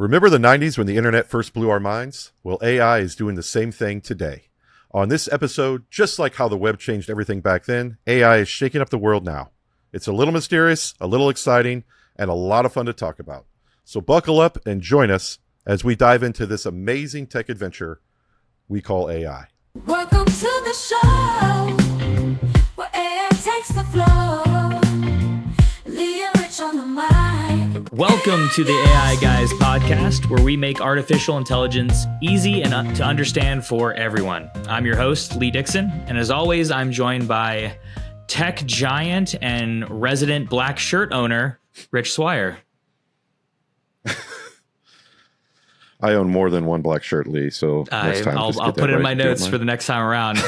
Remember the 90s when the internet first blew our minds? Well, AI is doing the same thing today. On this episode, just like how the web changed everything back then, AI is shaking up the world now. It's a little mysterious, a little exciting, and a lot of fun to talk about. So buckle up and join us as we dive into this amazing tech adventure we call AI. Welcome to the show, where AI takes the floor. Lee and Rich on the mic. Welcome to the AI Guys podcast, where we make artificial intelligence easy and to understand for everyone. I'm your host, Lee Dixon, and as always, I'm joined by tech giant and resident black shirt owner, Rich Swire. I own more than one black shirt, Lee, so next time I'll put it in my notes for the next time around.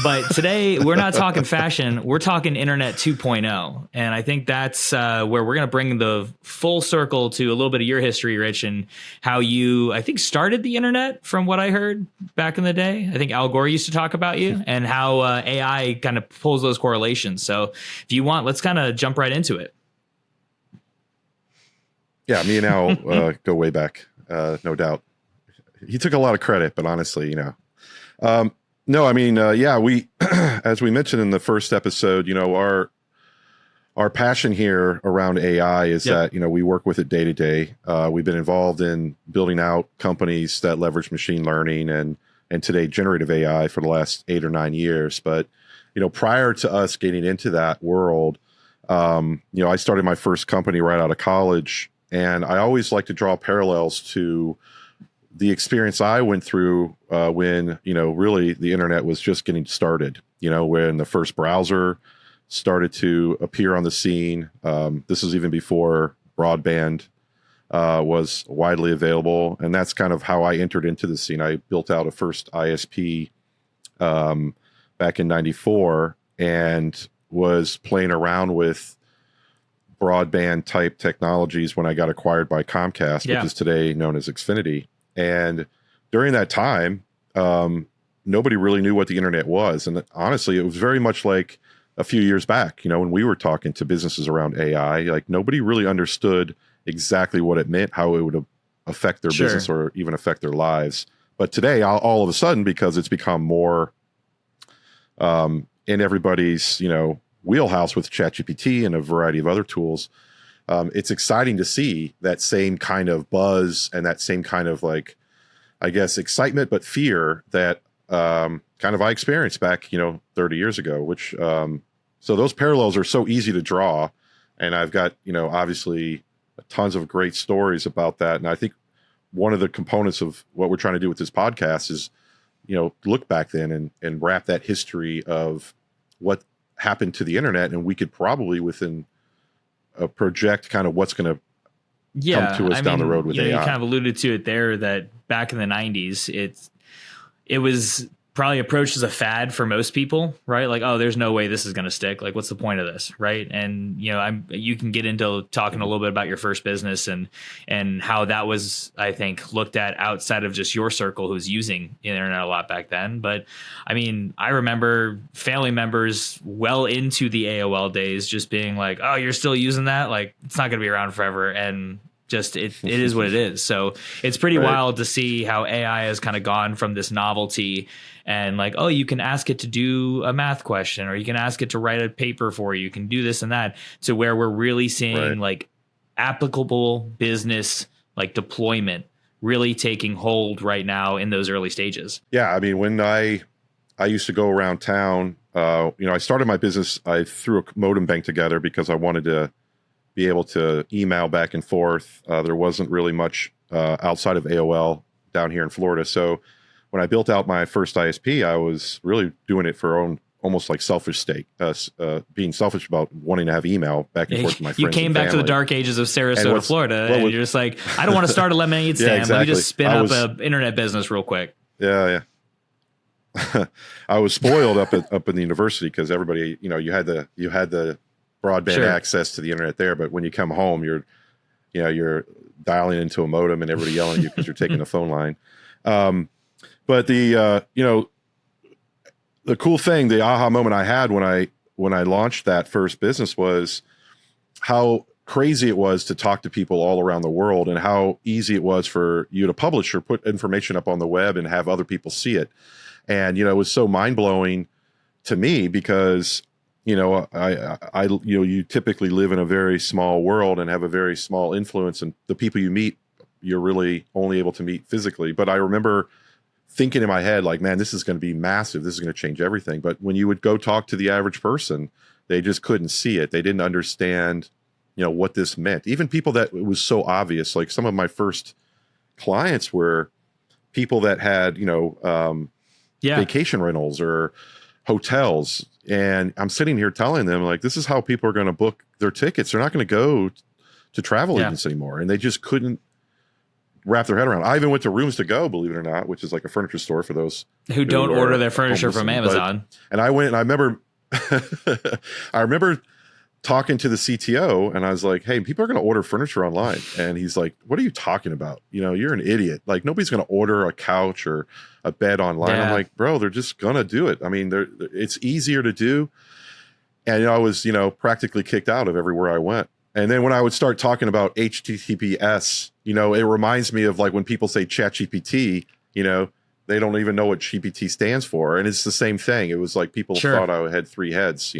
But today, we're not talking fashion. We're talking Internet 2.0. And I think that's where we're going to bring the full circle to a little bit of your history, Rich, and how you, I think, started the Internet, from what I heard back in the day. I think Al Gore used to talk about you and how AI kind of pulls those correlations. So if you want, let's kind of jump right into it. Yeah, me and Al go way back. No doubt. He took a lot of credit, but honestly, we, as we mentioned in the first episode, our passion here around AI is that, we work with it day to day. We've been involved in building out companies that leverage machine learning and today generative AI for the last 8 or 9 years. But, prior to us getting into that world, I started my first company right out of college. And I always like to draw parallels to the experience I went through when, really the internet was just getting started, when the first browser started to appear on the scene. This is even before broadband was widely available. And that's kind of how I entered into the scene. I built out a first ISP back in 94 and was playing around with broadband type technologies when I got acquired by Comcast, which is today known as Xfinity. And during that time, nobody really knew what the internet was. And honestly, it was very much like a few years back, when we were talking to businesses around AI, like nobody really understood exactly what it meant, how it would affect their business or even affect their lives. But today, all of a sudden, because it's become more in everybody's, wheelhouse with ChatGPT and a variety of other tools, it's exciting to see that same kind of buzz and that same kind of excitement, but fear that kind of I experienced back, 30 years ago, which, so those parallels are so easy to draw. And I've got, obviously tons of great stories about that. And I think one of the components of what we're trying to do with this podcast is, look back then and wrap that history of what happened to the internet, and we could probably within a project kind of what's going to come to us down the road with AI. You kind of alluded to it there that back in the 90s, it was probably approached as a fad for most people, right? Like, oh, there's no way this is going to stick. Like, what's the point of this, right? And you can get into talking a little bit about your first business and how that was, I think, looked at outside of just your circle who's using the internet a lot back then. But I mean, I remember family members well into the AOL days just being like, oh, you're still using that? Like, it's not going to be around forever. And just it is what it is. So it's pretty wild to see how AI has kind of gone from this novelty and like, oh, you can ask it to do a math question, or you can ask it to write a paper for you. You can do this and that, to where we're really seeing like applicable business, like deployment really taking hold right now in those early stages. Yeah. I mean, when I used to go around town, I started my business, I threw a modem bank together because I wanted to be able to email back and forth. There wasn't really much outside of AOL down here in Florida. So when I built out my first ISP, I was really doing it for almost like selfish stake, being selfish about wanting to have email back and forth with my friends. You came back to the dark ages of Sarasota, Florida, and you're just like, I don't want to start a lemonade stand. Exactly. Let me just spin up an internet business real quick. Yeah. I was spoiled up in the university because everybody, you had the broadband access to the internet there, but when you come home, you're dialing into a modem and everybody yelling at you because you're taking a phone line. But the cool thing, the aha moment I had when I launched that first business was how crazy it was to talk to people all around the world, and how easy it was for you to publish or put information up on the web and have other people see it. And, it was so mind blowing to me because, you typically live in a very small world and have a very small influence, and the people you meet, you're really only able to meet physically. But I remember thinking in my head, like, man, this is going to be massive. This is going to change everything. But when you would go talk to the average person, they just couldn't see it. They didn't understand, what this meant. Even people that it was so obvious, like some of my first clients were people that had, vacation rentals or hotels. And I'm sitting here telling them, like, this is how people are going to book their tickets. They're not going to go to travel agents anymore. And they just couldn't wrap their head around. I even went to Rooms to Go, believe it or not, which is like a furniture store for those who don't order their furniture from Amazon. And I went and I remember, I remember talking to the CTO, and I was like, hey, people are going to order furniture online. And he's like, what are you talking about? You're an idiot. Like, nobody's going to order a couch or a bed online. I'm like, bro, they're just going to do it. I mean, it's easier to do. And I was, practically kicked out of everywhere I went. And then when I would start talking about HTTPS, it reminds me of like when people say ChatGPT, they don't even know what GPT stands for. And it's the same thing. It was like people thought I had three heads,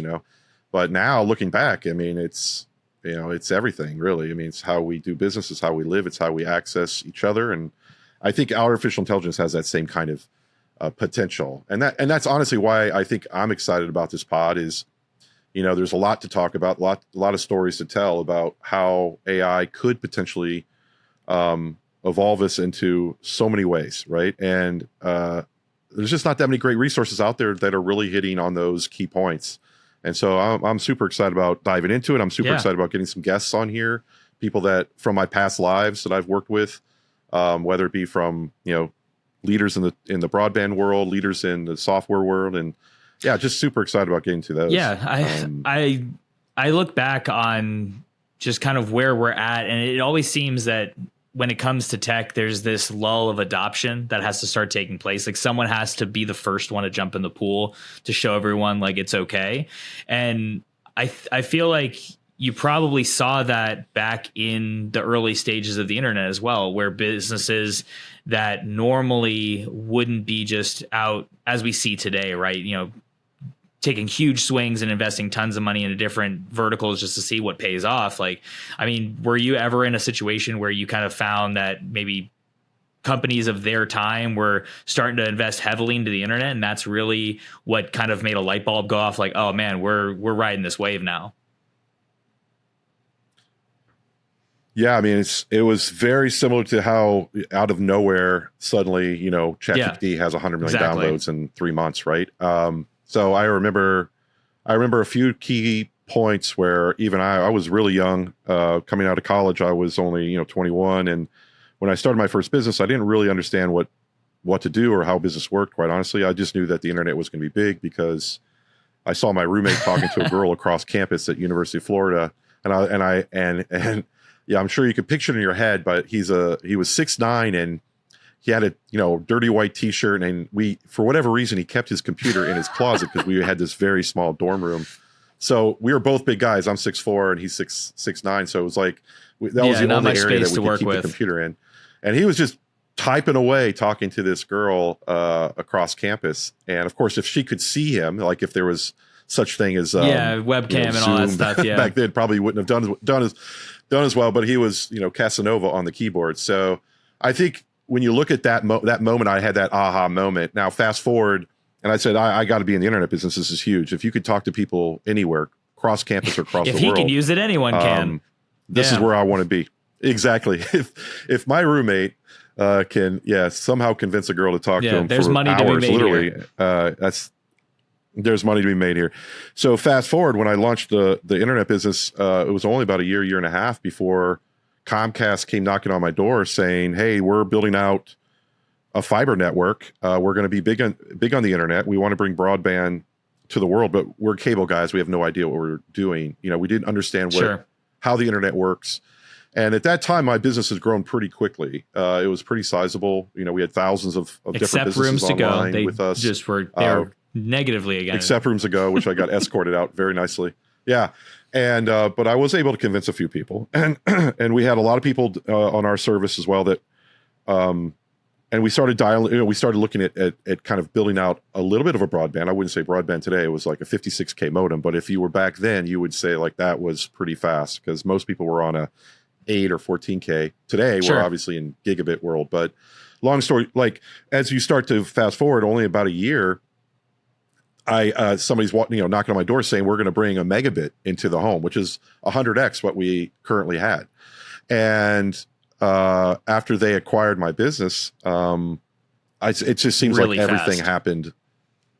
But now looking back, I mean, it's everything really. I mean, it's how we do business, it's how we live, it's how we access each other. And I think artificial intelligence has that same kind of potential. And that's honestly why I think I'm excited about this pod is, there's a lot to talk about, a lot of stories to tell about how AI could potentially evolve us into so many ways, right? And there's just not that many great resources out there that are really hitting on those key points. And so I'm super excited about diving into it. I'm super excited about getting some guests on here, people that from my past lives that I've worked with, whether it be from, leaders in the broadband world, leaders in the software world, and just super excited about getting to those. Yeah, I look back on just kind of where we're at, and it always seems that when it comes to tech, there's this lull of adoption that has to start taking place. Like someone has to be the first one to jump in the pool to show everyone like it's okay. And I feel like you probably saw that back in the early stages of the internet as well, where businesses that normally wouldn't be just out as we see today, right? Taking huge swings and investing tons of money into different verticals just to see what pays off. Like, I mean, were you ever in a situation where you kind of found that maybe companies of their time were starting to invest heavily into the internet, and that's really what kind of made a light bulb go off? Like, oh man, we're riding this wave now. Yeah, I mean, it was very similar to how out of nowhere suddenly, ChatGPT has 100 million downloads in 3 months, right? So I remember a few key points where even I was really young, coming out of college. I was only 21, and when I started my first business, I didn't really understand what to do or how business worked. Quite honestly, I just knew that the internet was going to be big because I saw my roommate talking to a girl across campus at University of Florida, and yeah, I'm sure you could picture it in your head, but he was 6'9", and he had a dirty white T-shirt, and for whatever reason he kept his computer in his closet because we had this very small dorm room. So we were both big guys. I'm 6'4" and he's 6'9", so it was like that was the only area that we could keep the computer in. And he was just typing away, talking to this girl across campus. And of course, if she could see him, like if there was such thing as webcam and all that stuff, back then, probably wouldn't have done as well. But he was Casanova on the keyboard. So I think when you look at that moment, I had that aha moment. Now fast forward, and I said I got to be in the internet business. This is huge. If you could talk to people anywhere, cross campus or across the world, if he can use it, anyone can. This is where I want to be. Exactly. If my roommate can somehow convince a girl to talk to him there's for money hours, to be made literally, there's money to be made here. So fast forward, when I launched the internet business, it was only about a year and a half before Comcast came knocking on my door saying, "Hey, we're building out a fiber network. We're going to be big on the internet. We want to bring broadband to the world, but we're cable guys. We have no idea what we're doing. We didn't understand how the internet works." And at that time, my business has grown pretty quickly. It was pretty sizable. We had thousands of different businesses Rooms to online Go. They with us. Just were negatively against. Except Rooms to Go, which I got escorted out very nicely. Yeah. And but I was able to convince a few people, and and we had a lot of people on our service as well that and we started we started looking at kind of building out a little bit of a broadband. I wouldn't say broadband today. It was like a 56K modem, but if you were back then, you would say like that was pretty fast, because most people were on a 8 or 14K. Today, Sure. we're obviously in gigabit world, but long story, like as you start to fast forward only about a year, somebody's knocking on my door saying we're going to bring a megabit into the home, which is 100x what we currently had. And after they acquired my business, it just seems Really like everything fast. happened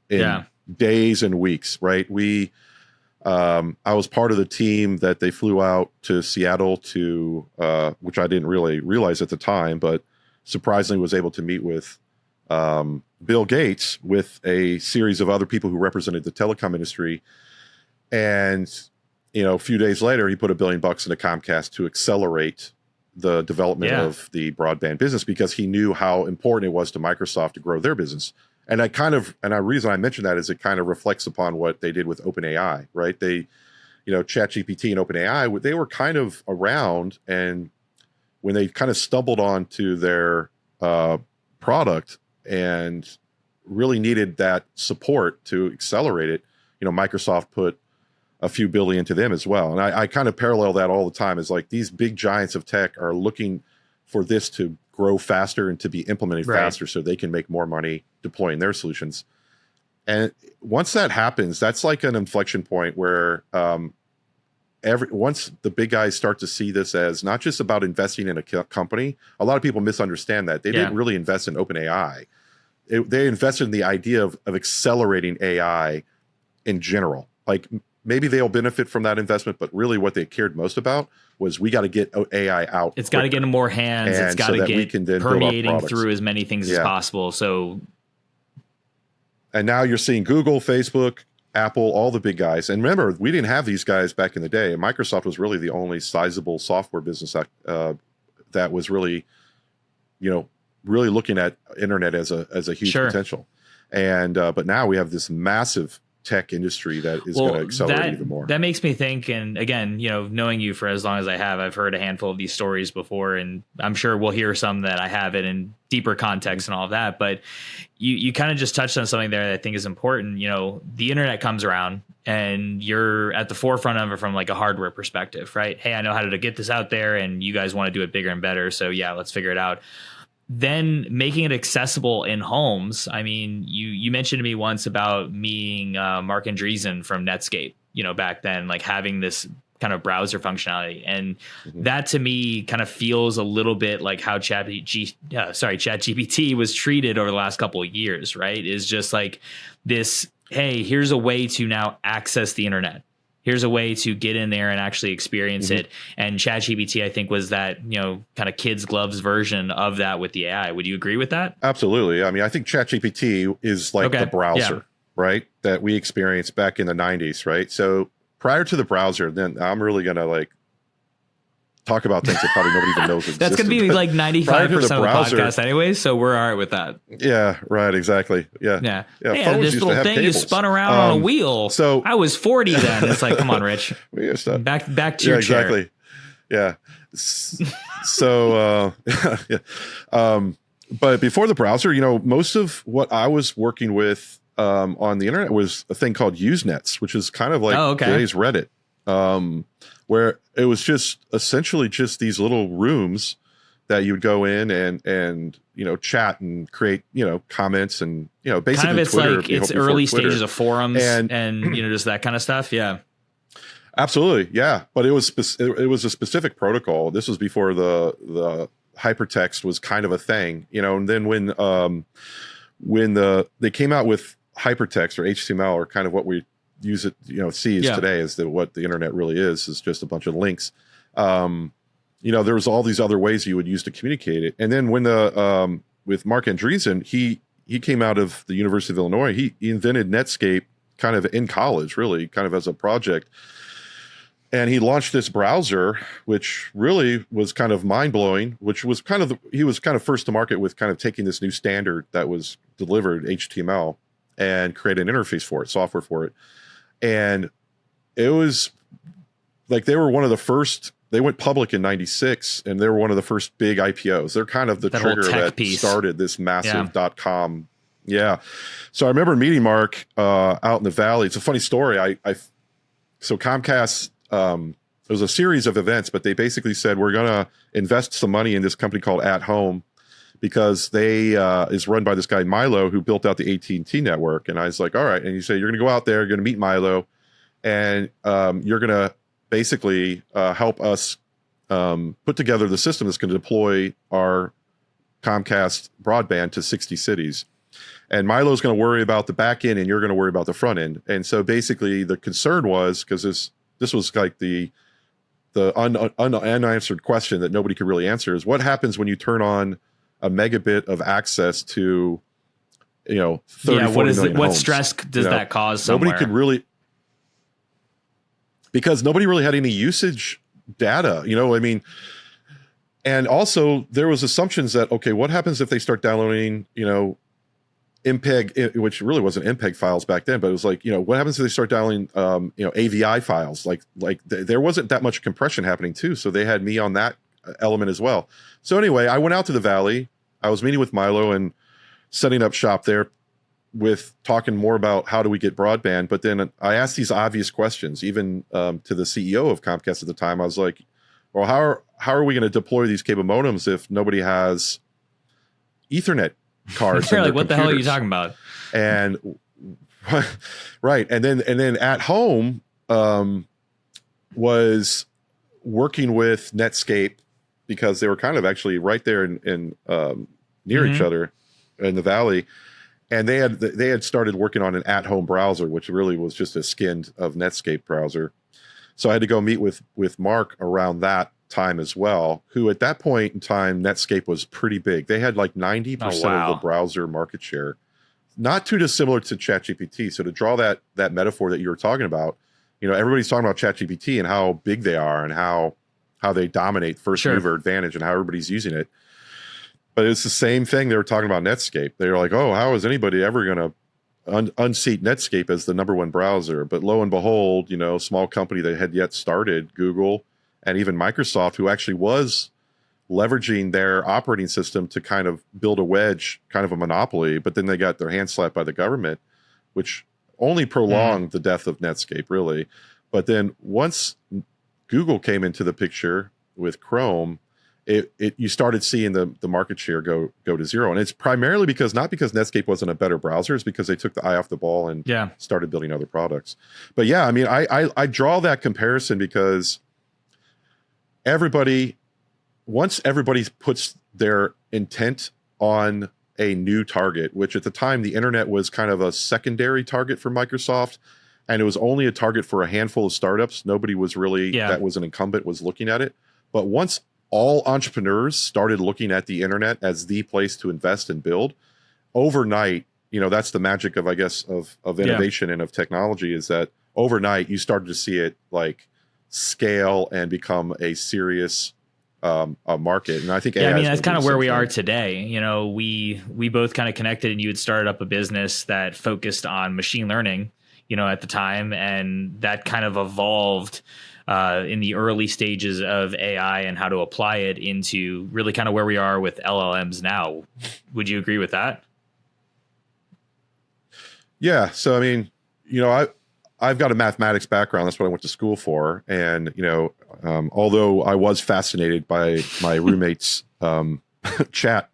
in days and weeks, right? I was part of the team that they flew out to Seattle to, which I didn't really realize at the time, but surprisingly was able to meet with Bill Gates with a series of other people who represented the telecom industry. And, a few days later, he put $1 billion into Comcast to accelerate the development of the broadband business, because he knew how important it was to Microsoft to grow their business. And the reason I mention that is it kind of reflects upon what they did with OpenAI, right? They, ChatGPT and OpenAI, they were kind of around, and when they kind of stumbled onto their product and really needed that support to accelerate it, Microsoft put a few billion to them as well. And I kind of parallel that all the time. Is like these big giants of tech are looking for this to grow faster and to be implemented faster, so they can make more money deploying their solutions. And once that happens, that's like an inflection point where once the big guys start to see this as not just about investing in a company, a lot of people misunderstand that. They didn't really invest in OpenAI. They invested in the idea of accelerating AI in general. Like maybe they'll benefit from that investment, but really what they cared most about was we got to get AI out. It's got to get in more hands. It's got to get permeating through as many things as possible. So, and now you're seeing Google, Facebook, Apple, all the big guys. And remember, we didn't have these guys back in the day. Microsoft was really the only sizable software business that was really, really looking at internet as a huge potential. And but now we have this massive tech industry that is going to accelerate even more. That makes me think, and again, knowing you for as long as I have, I've heard a handful of these stories before, and I'm sure we'll hear some that I haven't in deeper context and all of that. But you kind of just touched on something there that I think is important. The internet comes around and you're at the forefront of it from like a hardware perspective, right? Hey, I know how to get this out there, and you guys want to do it bigger and better. So yeah, let's figure it out. Then making it accessible in homes. I mean, you mentioned to me once about meeting Mark Andreessen from Netscape, back then, like having this kind of browser functionality. And that to me kind of feels a little bit like how ChatGPT was treated over the last couple of years, right? Is just like this, hey, here's a way to now access the internet. Here's a way to get in there and actually experience it. And ChatGPT, I think, was that, kind of kids' gloves version of that with the AI. Would you agree with that? Absolutely. I mean, I think ChatGPT is like the browser, right? That we experienced back in the 90s, right? So prior to the browser, then I'm really going to talk about things that probably nobody even knows existed. That's going to be like 95% of the podcast anyways, so we're all right with that. Yeah, right, exactly. Yeah. Hey, this little thing cables. You spun around on a wheel. So I was 40 then. It's like, come on, Rich. Back to your chair. Exactly. Yeah. So, but before the browser, most of what I was working with on the internet was a thing called Usenets, which is kind of like today's Reddit. Where it was just essentially just these little rooms that you would go in and chat and create comments and basically kind of it's Twitter, like it's early stages of forums and just that kind of stuff. Yeah, absolutely, yeah. But it was a specific protocol. This was before the hypertext was kind of a thing, and then when they came out with hypertext or HTML, or kind of what we use it, today is what the internet really is just a bunch of links. There was all these other ways you would use to communicate it. And then when with Mark Andreessen, he came out of the University of Illinois. He invented Netscape kind of in college, really kind of as a project. And he launched this browser, which really was kind of mind blowing, which was he was kind of first to market with kind of taking this new standard that was delivered, HTML, and create an interface for it, software for it. And it was like they were one of the first. They went public in '96, and they were one of the first big IPOs. They're kind of the That whole trigger tech that piece. started this massive .com. Yeah. So I remember meeting Mark out in the Valley. It's a funny story. So Comcast, it was a series of events, but they basically said, we're going to invest some money in this company called At Home because they is run by this guy, Milo, who built out the AT&T network. And I was like, all right. And you say, you're going to go out there, you're going to meet Milo, and you're going to basically help us put together the system that's going to deploy our Comcast broadband to 60 cities. And Milo's going to worry about the back end and you're going to worry about the front end. And so basically the concern was, because this was like the unanswered question that nobody could really answer, is what happens when you turn on a megabit of access to, 30, 40 million what homes? stress does that cause somewhere? Nobody could really, because nobody really had any usage data, I mean, and also there was assumptions that, okay, what happens if they start downloading, MPEG, which really wasn't MPEG files back then, but it was like, what happens if they start downloading, AVI files? Like there wasn't that much compression happening too. So they had me on that element as well. So anyway, I went out to the Valley. I was meeting with Milo and setting up shop there with talking more about how do we get broadband. But then I asked these obvious questions, even to the CEO of Comcast at the time. I was like, well, how are we going to deploy these cable modems if nobody has Ethernet cards? They're like, what the hell are you talking about? And right. And then At Home was working with Netscape because they were kind of actually right there in near each other in the Valley. And they had started working on an At Home browser, which really was just a skin of Netscape browser. So I had to go meet with Mark around that time as well, who at that point in time, Netscape was pretty big. They had like 90% of the browser market share, not too dissimilar to ChatGPT. So to draw that metaphor that you were talking about, everybody's talking about ChatGPT and how big they are and how they dominate first mover advantage and how everybody's using it. But it's the same thing they were talking about Netscape. They were like, oh, how is anybody ever going to unseat Netscape as the number one browser? But lo and behold, small company that had yet started, Google, and even Microsoft, who actually was leveraging their operating system to kind of build a wedge, kind of a monopoly, but then they got their hand slapped by the government, which only prolonged the death of Netscape, really. But then once Google came into the picture with Chrome, you started seeing the market share go to zero. And it's primarily not because Netscape wasn't a better browser, it's because they took the eye off the ball and started building other products. But yeah, I mean, I draw that comparison because once everybody puts their intent on a new target, which at the time the internet was kind of a secondary target for Microsoft, and it was only a target for a handful of startups. Nobody was really, that was an incumbent, was looking at it. But once all entrepreneurs started looking at the internet as the place to invest and build, overnight, that's the magic of, I guess, of innovation and of technology, is that overnight you started to see it like scale and become a serious a market. And I think AI that's kind of where we are today. We both kind of connected, and you had started up a business that focused on machine learning, at the time, and that kind of evolved in the early stages of AI and how to apply it into really kind of where we are with LLMs now. Would you agree with that? Yeah. So, I mean, I've got a mathematics background. That's what I went to school for. And, although I was fascinated by my roommate's chat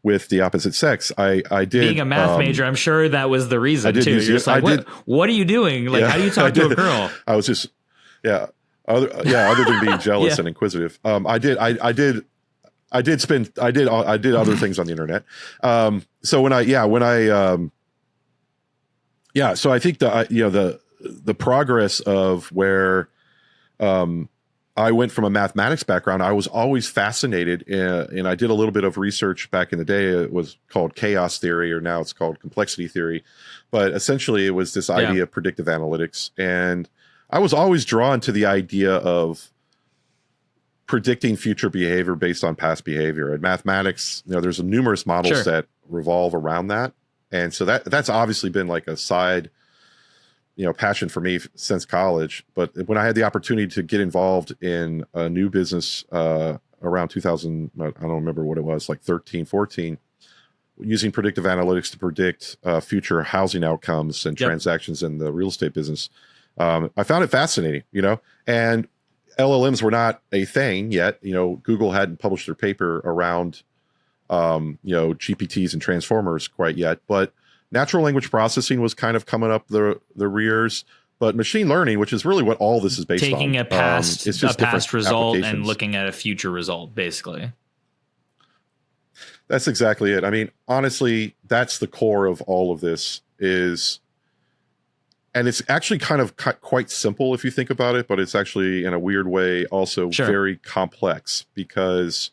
with the opposite sex, I did. Being a math major, I'm sure that was the reason too. You're just like, what are you doing? Like, how do you talk to a girl? I was just, other than being jealous and inquisitive. I did other things on the internet. So so I think the progress of where I went from a mathematics background, I was always fascinated, and I did a little bit of research back in the day. It was called chaos theory, or now it's called complexity theory. But essentially it was this idea of predictive analytics. And I was always drawn to the idea of predicting future behavior based on past behavior. And mathematics, there's numerous models that revolve around that. And so that's obviously been like a side passion for me since college. But when I had the opportunity to get involved in a new business around 2000, I don't remember what it was, like 13, 14, using predictive analytics to predict future housing outcomes and transactions in the real estate business, I found it fascinating, and LLMs were not a thing yet. Google hadn't published their paper around, GPTs and transformers quite yet, but natural language processing was kind of coming up the rears. But machine learning, which is really what all this is based on, taking a past result and applications. looking at a future result, basically. That's exactly it. I mean, honestly, that's the core of all of this and it's actually kind of quite simple if you think about it, but it's actually in a weird way also very complex, because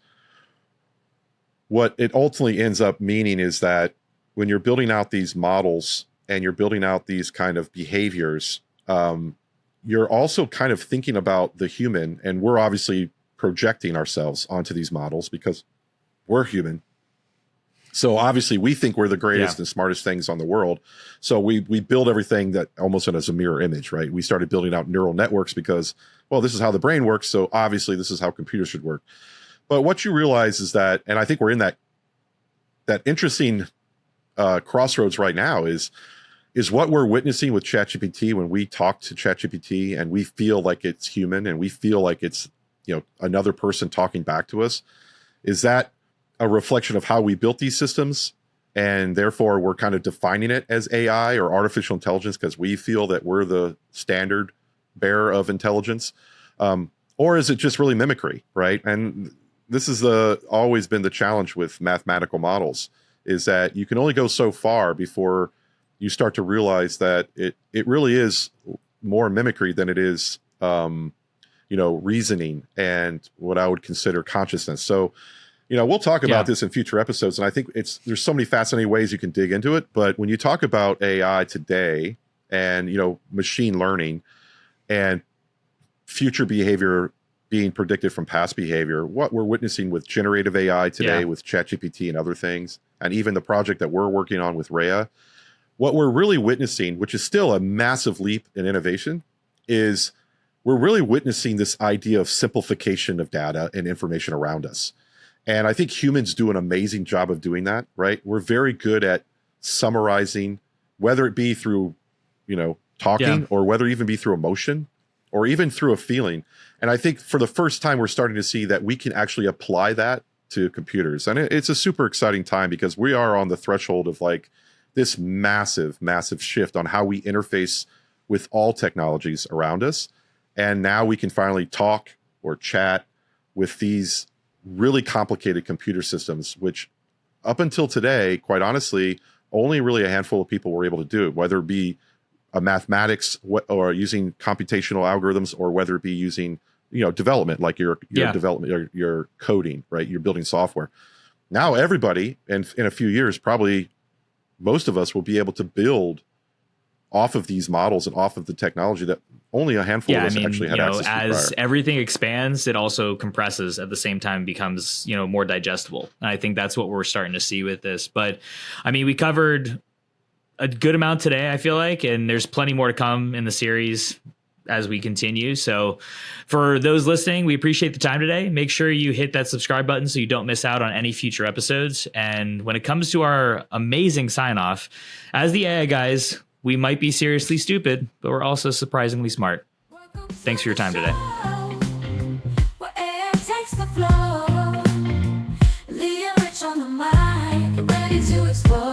what it ultimately ends up meaning is that when you're building out these models and you're building out these kind of behaviors, you're also kind of thinking about the human, and we're obviously projecting ourselves onto these models because we're human. So obviously we think we're the greatest and smartest things on the world. So we build everything that almost as a mirror image, right? We started building out neural networks because, well, this is how the brain works. So obviously this is how computers should work. But what you realize is that, and I think we're in that interesting crossroads right now, is what we're witnessing with ChatGPT when we talk to ChatGPT and we feel like it's human and we feel like it's, another person talking back to us. Is that a reflection of how we built these systems, and therefore we're kind of defining it as AI or artificial intelligence because we feel that we're the standard bearer of intelligence? Or is it just really mimicry, right? And this is always been the challenge with mathematical models, is that you can only go so far before you start to realize that it really is more mimicry than it is, reasoning and what I would consider consciousness. So, we'll talk about this in future episodes, and I think there's so many fascinating ways you can dig into it. But when you talk about AI today and, machine learning and future behavior being predicted from past behavior, what we're witnessing with generative AI today with ChatGPT and other things, and even the project that we're working on with Rhea, what we're really witnessing, which is still a massive leap in innovation, is we're really witnessing this idea of simplification of data and information around us. And I think humans do an amazing job of doing that, right? We're very good at summarizing, whether it be through, talking or whether it even be through emotion or even through a feeling. And I think for the first time, we're starting to see that we can actually apply that to computers. And it's a super exciting time because we are on the threshold of like this massive, massive shift on how we interface with all technologies around us. And now we can finally talk or chat with these really complicated computer systems, which up until today, quite honestly, only really a handful of people were able to do it, whether it be a mathematics or using computational algorithms, or whether it be using, development, like your development, your coding, right? You're building software. Now everybody, and in a few years, probably most of us will be able to build off of these models and off of the technology that only a handful of us actually had access to as prior. Everything expands, it also compresses at the same time, becomes, more digestible. And I think that's what we're starting to see with this. But I mean, we covered a good amount today, I feel like, and there's plenty more to come in the series as we continue. So for those listening, we appreciate the time today. Make sure you hit that subscribe button so you don't miss out on any future episodes. And when it comes to our amazing sign off, as the AI guys, we might be seriously stupid, but we're also surprisingly smart. Thanks for your time today. Where air takes the floor, leaving rich on the mind, ready to explore.